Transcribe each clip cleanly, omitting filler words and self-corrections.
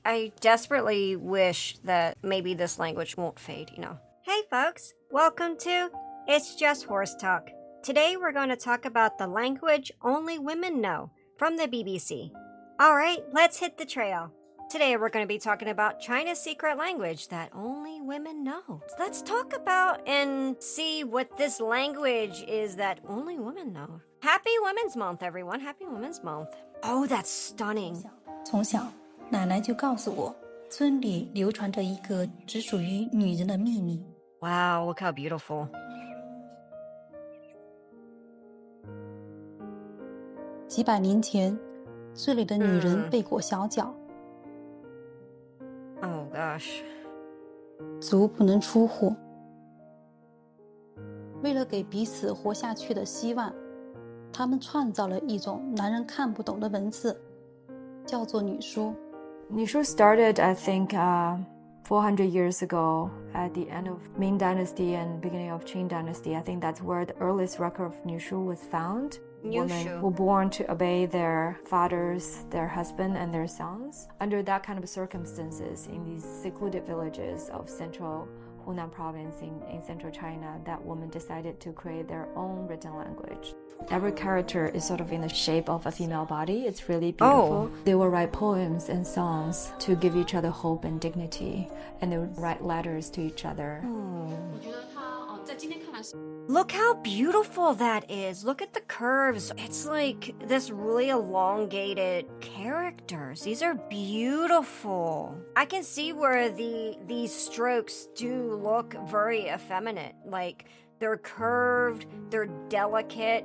I desperately wish that maybe this language won't fade, you know. Hey folks, welcome to It's Just Horse Talk. Today we're going to talk about the language only women know from the BBC. Alright, let's hit the trail. Today we're going to be talking about China's secret language that only women know. So let's talk about and see what this language is that only women know. Happy Women's Month, everyone. Happy Women's Month. Oh, that's stunning. 从小，奶奶就告诉我，村里流传着一个只属于女人的秘密。 Wow, look how beautiful. 几百年前，村里的女人被裹小脚， Oh gosh. 足不能出户。为了给彼此活下去的希望，他们创造了一种男人看不懂的文字，叫做女书。 Nushu started, I think, 400 years ago at the end of Ming Dynasty and beginning of Qing Dynasty. I think that's where the earliest record of Nushu was found. Women were born to obey their fathers, their husband, and their sons. Under that kind of circumstances, in these secluded villages of central Hunan province in central China, that women decided to create their own written language. Every character is sort of in the shape of a female body. It's really beautiful. They will write poems and songs to give each other hope and dignity, and they would write letters to each other. Look how beautiful that is. Look at the curves. It's like this really elongated characters. These are beautiful. I can see where these strokes do look very effeminate. Like they're curved, they're delicate.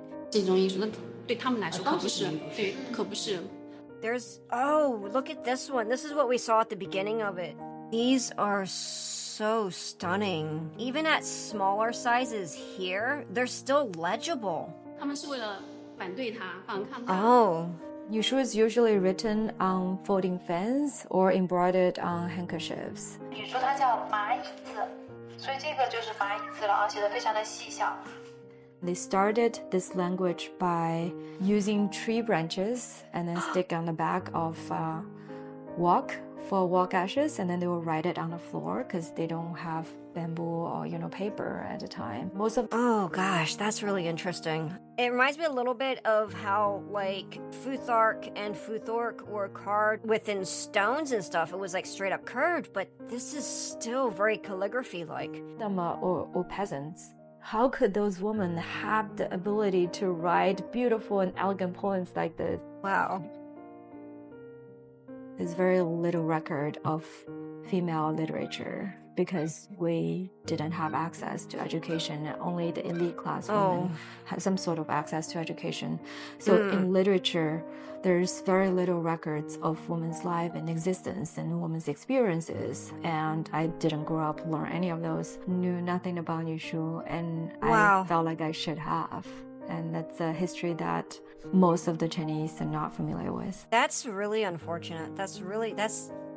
There's, oh, look at this one. This is what we saw at the beginning of it. These are so stunning. Even at smaller sizes here, they're still legible. Oh. Nushu is usually written on folding fans or embroidered on handkerchiefs. 女书它叫蚂蚁字，所以这个就是蚂蚁字了啊，写得非常的细小。 They started this language by using tree branches and then stick on the back of wok for wok ashes, and then they will write it on the floor because they don't have bamboo or paper at the time. Most of Oh gosh, that's really interesting. It reminds me a little bit of how like Futhark and Futhork were carved within stones and stuff. It was like straight up curved, but this is still very calligraphy like. them or peasants. How could those women have the ability to write beautiful and elegant poems like this? Wow. There's very little record of female literature because we didn't have access to education. Only the elite class women had some sort of access to education. So in literature, there's very little records of women's life and existence and women's experiences. And I didn't grow up learn any of those, knew nothing about Nushu, and I felt like I should have. And that's a history that most of the Chinese are not familiar with. That's really unfortunate. That's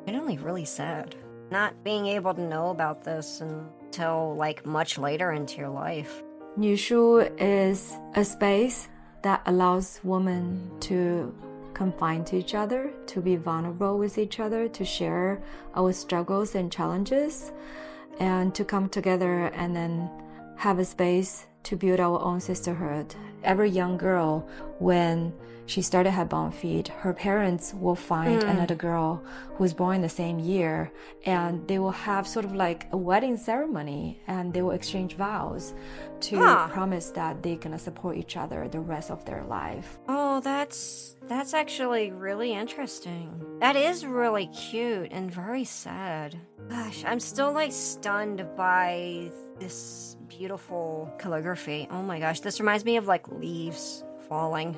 genuinely really sad. Not being able to know about this until like much later into your life. Nushu is a space that allows women to confine to each other, to be vulnerable with each other, to share our struggles and challenges, and to come together and then have a space to build our own sisterhood. Every young girl, when she started her bon feet, her parents will find another girl who was born in the same year, and they will have sort of like a wedding ceremony, and they will exchange vows to promise that they're gonna support each other the rest of their life. Oh, that's actually really interesting. That is really cute and very sad. Gosh, I'm still like stunned by this beautiful calligraphy. Oh my gosh, this reminds me of like leaves falling.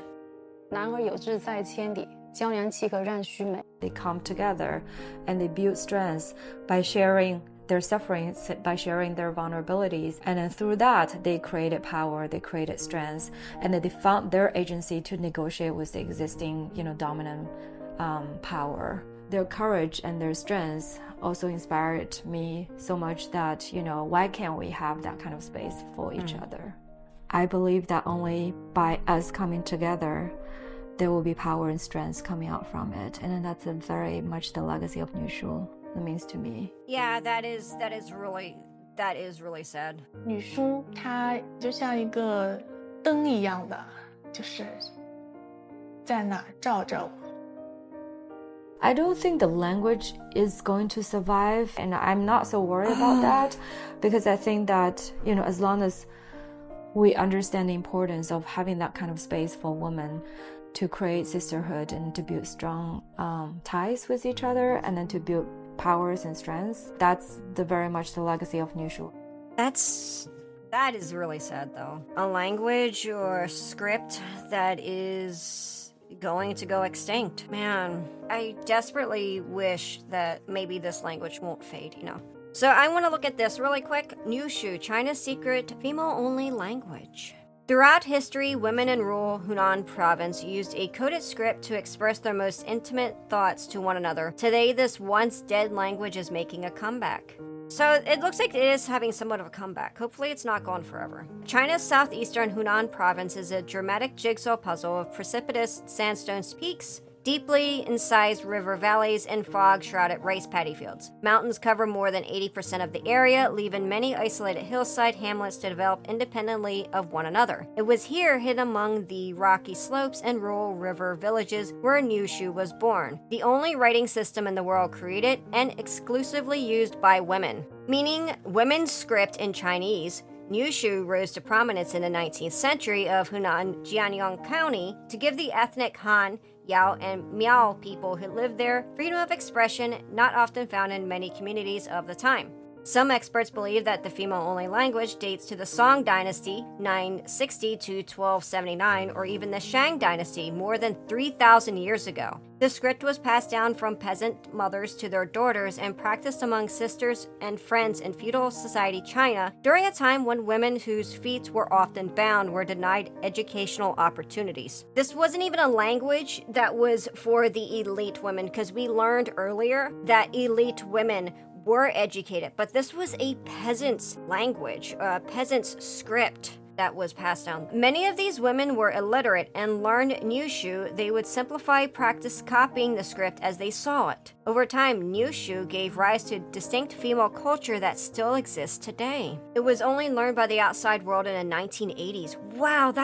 男儿有志在千里，江洋气可让须眉。 They come together and they build strength by sharing their sufferings, by sharing their vulnerabilities. And then through that, they created power, they created strength, and then they found their agency to negotiate with the existing, dominant power. Their courage and their strength also inspired me so much that, why can't we have that kind of space for each other? I believe that only by us coming together, there will be power and strength coming out from it. And then that's a very much the legacy of Nushu, it means to me. Yeah, that is really sad. 女书它就像一个灯一样的，就是在哪儿照着我。I don't think the language is going to survive, and I'm not so worried about that, because I think that, as long as we understand the importance of having that kind of space for women to create sisterhood and to build strong ties with each other, and then to build powers and strengths, that's very much the legacy of Nushu. That is really sad, though. A language or script that is going to go extinct. Man, I desperately wish that maybe this language won't fade, So I want to look at this really quick. Nushu, China's secret female-only language. Throughout history, women in rural Hunan province used a coded script to express their most intimate thoughts to one another. Today, this once dead language is making a comeback. So it looks like it is having somewhat of a comeback. Hopefully it's not gone forever. China's southeastern Hunan province is a dramatic jigsaw puzzle of precipitous sandstone peaks, deeply incised river valleys, and fog-shrouded rice paddy fields. Mountains cover more than 80% of the area, leaving many isolated hillside hamlets to develop independently of one another. It was here, hidden among the rocky slopes and rural river villages, where Nushu was born, the only writing system in the world created and exclusively used by women. Meaning women's script in Chinese, Nushu rose to prominence in the 19th century of Hunan, Jianyang County to give the ethnic Han, Yao, and Miao people who lived there freedom of expression not often found in many communities of the time. Some experts believe that the female-only language dates to the Song dynasty, 960 to 1279, or even the Shang dynasty, more than 3,000 years ago. The script was passed down from peasant mothers to their daughters and practiced among sisters and friends in feudal society China during a time when women whose feet were often bound were denied educational opportunities. This wasn't even a language that was for the elite women, because we learned earlier that elite women were educated, but this was a peasant's language, a peasant's script that was passed down. Many of these women were illiterate and learned Nushu. They would simplify practice copying the script as they saw it. Over time, Nushu gave rise to distinct female culture that still exists today. It was only learned by the outside world in the 1980s. Wow,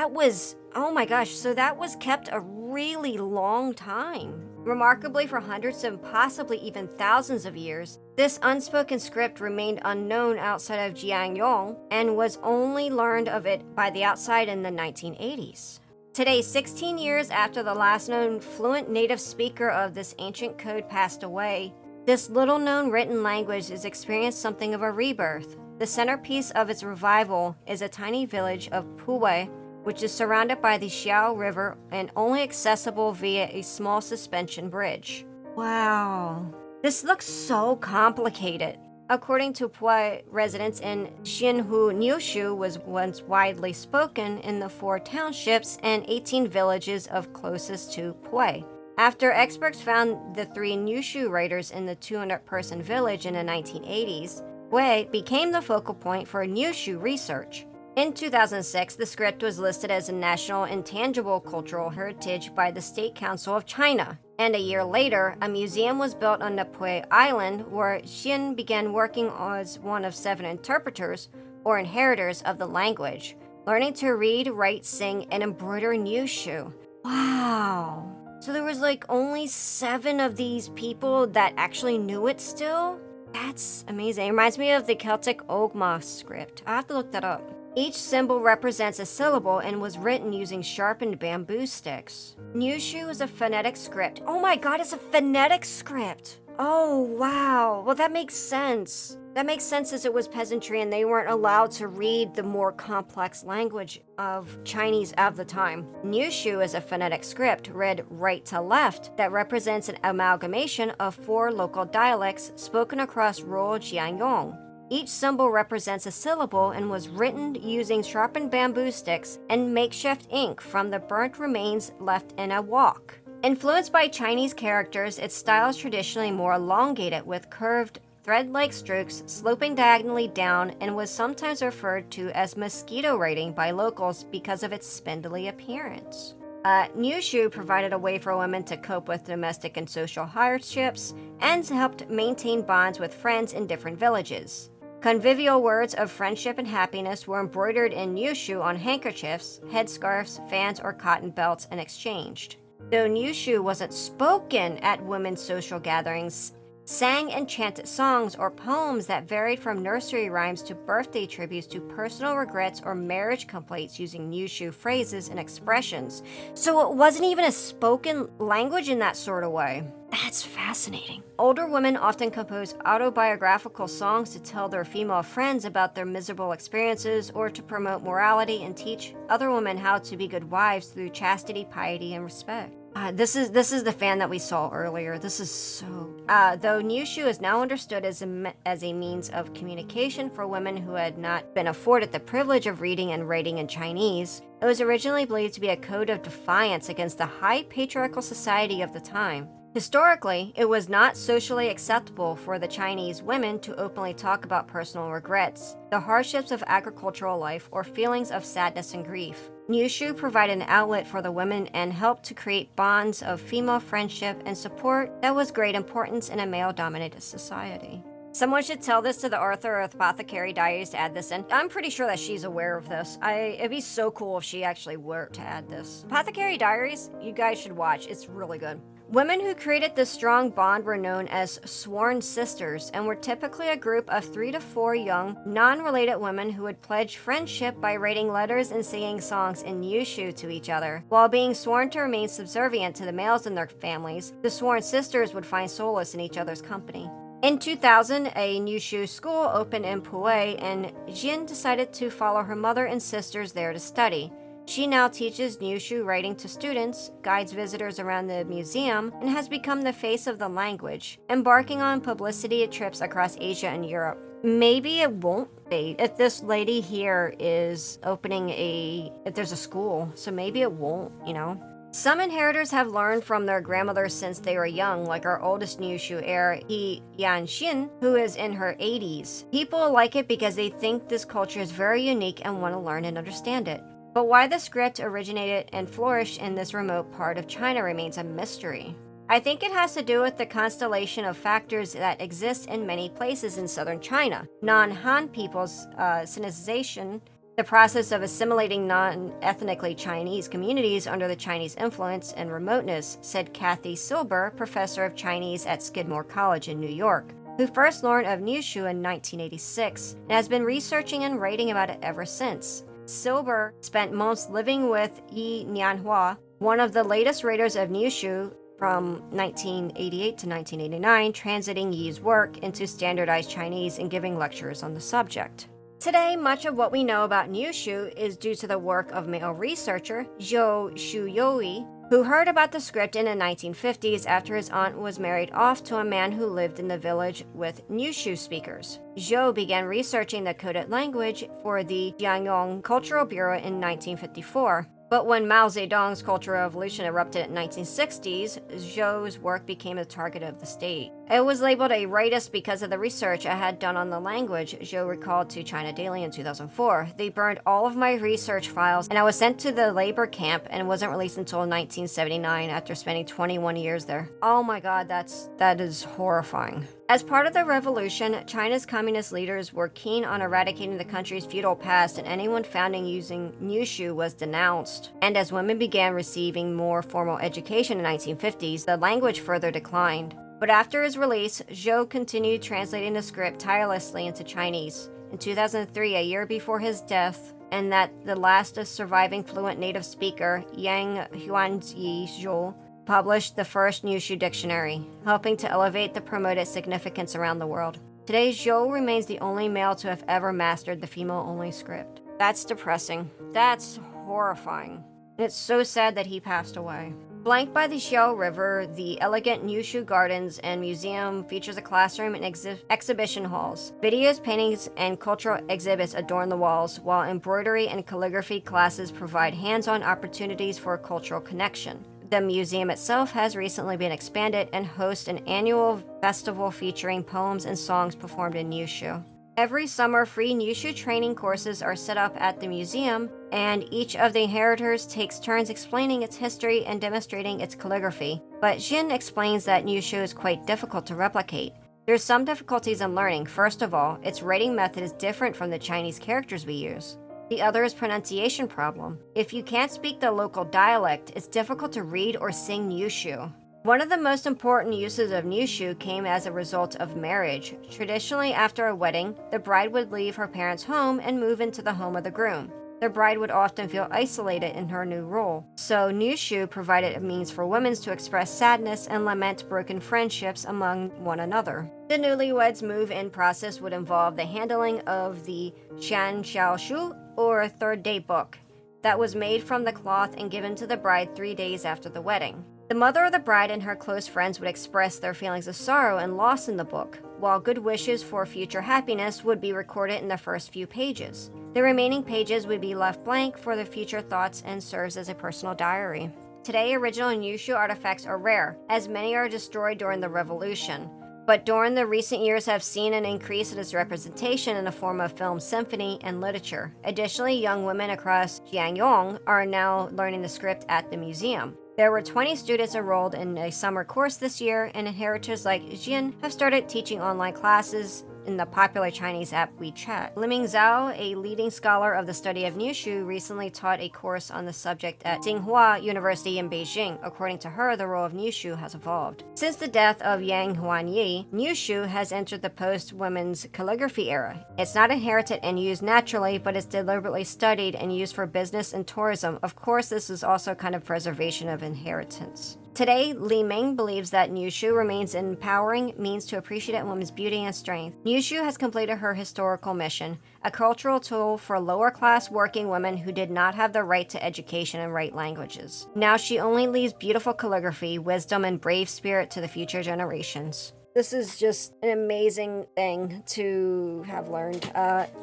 oh my gosh, so that was kept a really long time. Remarkably, for hundreds and possibly even thousands of years, this unspoken script remained unknown outside of Jianyong and was only learned of it by the outside in the 1980s. Today, 16 years after the last known fluent native speaker of this ancient code passed away, this little-known written language has experienced something of a rebirth. The centerpiece of its revival is a tiny village of Puwei, which is surrounded by the Xiao River and only accessible via a small suspension bridge. Wow. This looks so complicated. According to Puwei residents in Xinhu, Nushu was once widely spoken in the 4 townships and 18 villages of closest to Puwei. After experts found the 3 Nushu writers in the 200-person village in the 1980s, Puwei became the focal point for Nushu research. In 2006, the script was listed as a National Intangible Cultural Heritage by the State Council of China. And a year later, a museum was built on the Puwei Island where Xin began working as one of 7 interpreters, or inheritors of the language, learning to read, write, sing, and embroider Nushu. Wow. So there was only 7 of these people that actually knew it still? That's amazing. It reminds me of the Celtic Ogma script. I have to look that up. Each symbol represents a syllable and was written using sharpened bamboo sticks. Nushu is a phonetic script. Oh my god, it's a phonetic script! Oh, wow. Well, that makes sense. That makes sense as it was peasantry and they weren't allowed to read the more complex language of Chinese of the time. Nushu is a phonetic script read right to left that represents an amalgamation of 4 local dialects spoken across rural Jianyong. Each symbol represents a syllable and was written using sharpened bamboo sticks and makeshift ink from the burnt remains left in a wok. Influenced by Chinese characters, its style is traditionally more elongated with curved, thread-like strokes sloping diagonally down and was sometimes referred to as mosquito writing by locals because of its spindly appearance. Nushu provided a way for women to cope with domestic and social hardships and helped maintain bonds with friends in different villages. Convivial words of friendship and happiness were embroidered in Nushu on handkerchiefs, headscarves, fans, or cotton belts and exchanged. Though Nushu wasn't spoken at women's social gatherings, sang and chanted songs or poems that varied from nursery rhymes to birthday tributes to personal regrets or marriage complaints using Nushu phrases and expressions. So it wasn't even a spoken language in that sort of way. That's fascinating. Older women often compose autobiographical songs to tell their female friends about their miserable experiences or to promote morality and teach other women how to be good wives through chastity, piety, and respect. This is the fan that we saw earlier. This is so... though Nushu is now understood as a means of communication for women who had not been afforded the privilege of reading and writing in Chinese, it was originally believed to be a code of defiance against the high patriarchal society of the time. Historically, it was not socially acceptable for the Chinese women to openly talk about personal regrets, the hardships of agricultural life, or feelings of sadness and grief. Nushu provided an outlet for the women and helped to create bonds of female friendship and support that was great importance in a male-dominated society. Someone should tell this to the author of Apothecary Diaries to add this in. I'm pretty sure that she's aware of this. It'd be so cool if she actually were to add this. Apothecary Diaries, you guys should watch. It's really good. Women who created this strong bond were known as sworn sisters and were typically a group of 3 to 4 young, non-related women who would pledge friendship by writing letters and singing songs in Nushu to each other. While being sworn to remain subservient to the males in their families, the sworn sisters would find solace in each other's company. In 2000, a Nushu school opened in Pu'er, and Jin decided to follow her mother and sisters there to study. She now teaches Nushu writing to students, guides visitors around the museum, and has become the face of the language, embarking on publicity trips across Asia and Europe. Maybe it won't fade if this lady here is opening if there's a school, so maybe it won't, you know? Some inheritors have learned from their grandmothers since they were young, like our oldest Nushu heir, Yanxin, who is in her 80s. People like it because they think this culture is very unique and want to learn and understand it. But why the script originated and flourished in this remote part of China remains a mystery. I think it has to do with the constellation of factors that exist in many places in southern China. Non-Han people's Sinicization, the process of assimilating non-ethnically Chinese communities under the Chinese influence and remoteness, said Kathy Silber, professor of Chinese at Skidmore College in New York, who first learned of Nushu in 1986 and has been researching and writing about it ever since. Silber spent months living with Yi Nianhua, one of the latest writers of Nushu from 1988 to 1989, translating Yi's work into standardized Chinese and giving lectures on the subject. Today, much of what we know about Nushu is due to the work of male researcher Zhou Shuyoi, who heard about the script in the 1950s after his aunt was married off to a man who lived in the village with Nushu speakers. Zhou began researching the coded language for the Jiangyong Cultural Bureau in 1954. But when Mao Zedong's Cultural Revolution erupted in the 1960s, Zhou's work became a target of the state. I was labeled a rightist because of the research I had done on the language, Zhou recalled to China Daily in 2004. They burned all of my research files, and I was sent to the labor camp and wasn't released until 1979 after spending 21 years there. Oh my god, that is horrifying. As part of the revolution, China's communist leaders were keen on eradicating the country's feudal past, and anyone found using Nushu was denounced. And as women began receiving more formal education in the 1950s, the language further declined. But after his release, Zhou continued translating the script tirelessly into Chinese. In 2003, a year before his death, and that the last surviving fluent native speaker, Yang Huanyi Zhou, published the first Nushu dictionary, helping to elevate the promoted significance around the world. Today, Zhou remains the only male to have ever mastered the female-only script. That's depressing. That's horrifying. And it's so sad that he passed away. Flanked by the Xiao River, the elegant Nushu Gardens and Museum features a classroom and exhibition halls. Videos, paintings, and cultural exhibits adorn the walls, while embroidery and calligraphy classes provide hands-on opportunities for a cultural connection. The museum itself has recently been expanded and hosts an annual festival featuring poems and songs performed in Nushu. Every summer, free Nushu training courses are set up at the museum, and each of the inheritors takes turns explaining its history and demonstrating its calligraphy. But Jin explains that Nushu is quite difficult to replicate. There's some difficulties in learning. First of all, its writing method is different from the Chinese characters we use. The other is pronunciation problem. If you can't speak the local dialect, it's difficult to read or sing Nushu. One of the most important uses of Nushu came as a result of marriage. Traditionally, after a wedding, the bride would leave her parents' home and move into the home of the groom. The bride would often feel isolated in her new role, so Nushu provided a means for women to express sadness and lament broken friendships among one another. The newlyweds' move-in process would involve the handling of the Xian Xiao Shu, or third date book, that was made from the cloth and given to the bride 3 days after the wedding. The mother of the bride and her close friends would express their feelings of sorrow and loss in the book, while good wishes for future happiness would be recorded in the first few pages. The remaining pages would be left blank for the future thoughts and serves as a personal diary. Today, original Nushu artifacts are rare, as many are destroyed during the revolution. But during the recent years have seen an increase in its representation in the form of film, symphony, and literature. Additionally, young women across Jiangyong are now learning the script at the museum. There were 20 students enrolled in a summer course this year, and inheritors like Jin have started teaching online classes in the popular Chinese app WeChat. Liming Zhao, a leading scholar of the study of Nushu, recently taught a course on the subject at Tsinghua University in Beijing. According to her, the role of Nushu has evolved. Since the death of Yang Huanyi, Nushu has entered the post-women's calligraphy era. It's not inherited and used naturally, but it's deliberately studied and used for business and tourism. Of course, this is also kind of preservation of inheritance. Today, Li Ming believes that Nushu remains an empowering means to appreciate a woman's beauty and strength. Nushu has completed her historical mission, a cultural tool for lower-class working women who did not have the right to education and right languages. Now she only leaves beautiful calligraphy, wisdom, and brave spirit to the future generations. This is just an amazing thing to have learned.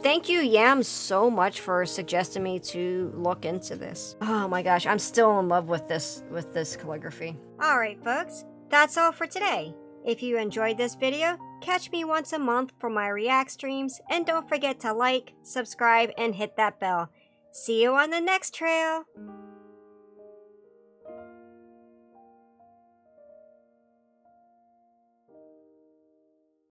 Thank you, Yam, so much for suggesting me to look into this. Oh my gosh, I'm still in love with this calligraphy. Alright, folks, that's all for today. If you enjoyed this video, catch me once a month for my React streams, and don't forget to like, subscribe, and hit that bell. See you on the next trail!